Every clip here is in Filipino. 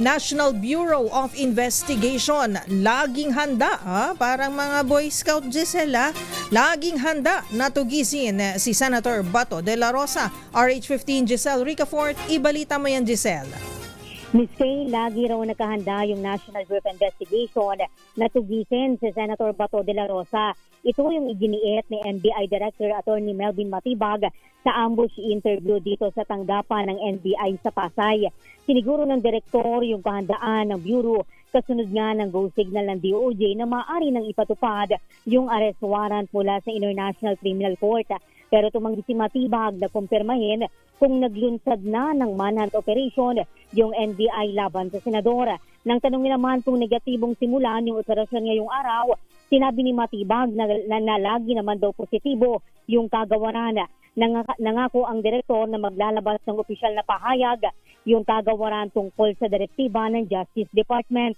National Bureau of Investigation laging handa, parang mga Boy Scout, Giselle, laging handa na tugisin si Senator Bato de la Rosa. RH15 Giselle Ricafort, ibalita mo yan, Giselle. Ms. Kay, lagi raw nakahanda yung National Bureau of Investigation na tugisin si Senator Bato de la Rosa. Ito yung iginiit ni NBI Director Attorney Melvin Matibag sa ambush interview dito sa tanggapan ng NBI sa Pasay. Siniguro ng direktor yung kahandaan ng Bureau kasunod nga ng go signal ng DOJ na maaari nang ipatupad yung arrest warrant mula sa International Criminal Court. Pero tumanggi si Matibag na kumpirmahin kung naglunsad na ng manhunt operation yung NBI laban sa senador. Nang tanongin naman kung negatibong simulan yung operasyon ngayong araw, sinabi ni Matibag na lagi naman daw positibo yung kagawaran. Nangako ang direktor na maglalabas ng opisyal na pahayag yung kagawaran tungkol sa direktiba ng Justice Department.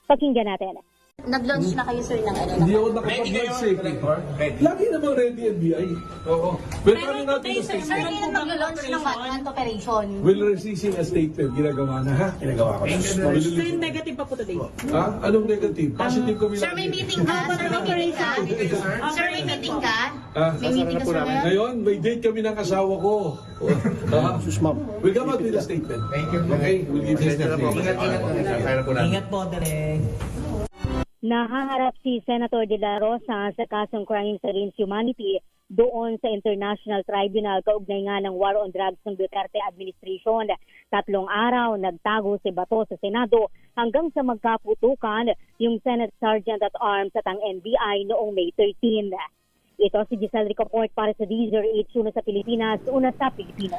Pakinggan natin. Nag-launch na kayo, sir, ng ano? Hindi ako nakapag-launch eh. Lagi namang ready NBI. Oo. Well, Pero today, sir, kailan mag-launch ng manhunt operation? Will receiving a statement. Ginagawa na, ha? Ginagawa ko na. Sir, negative pa po today. Ha? Anong negative? Positive kami Sir, may meeting ka? Sir, may meeting ka? Sir, may meeting ka? May meeting ka, sir, ngayon? Ngayon, may date kami ng asawa ko. We'll come out with a statement. Thank you. Okay? We'll give you a statement. Ingat po, Direk. Nahaharap si Senator De La Rosa sa kasong crimes against humanity doon sa International Tribunal kaugnay nga ng war on drugs ng Duterte administration. 3 araw nagtago si Bato sa Senado hanggang sa magkaputukan yung Senate Sergeant at Arms at ang NBI noong May 13. Ito si Giselle Ricafort para sa D-Zero H1 sa Pilipinas, una sa Pilipinas.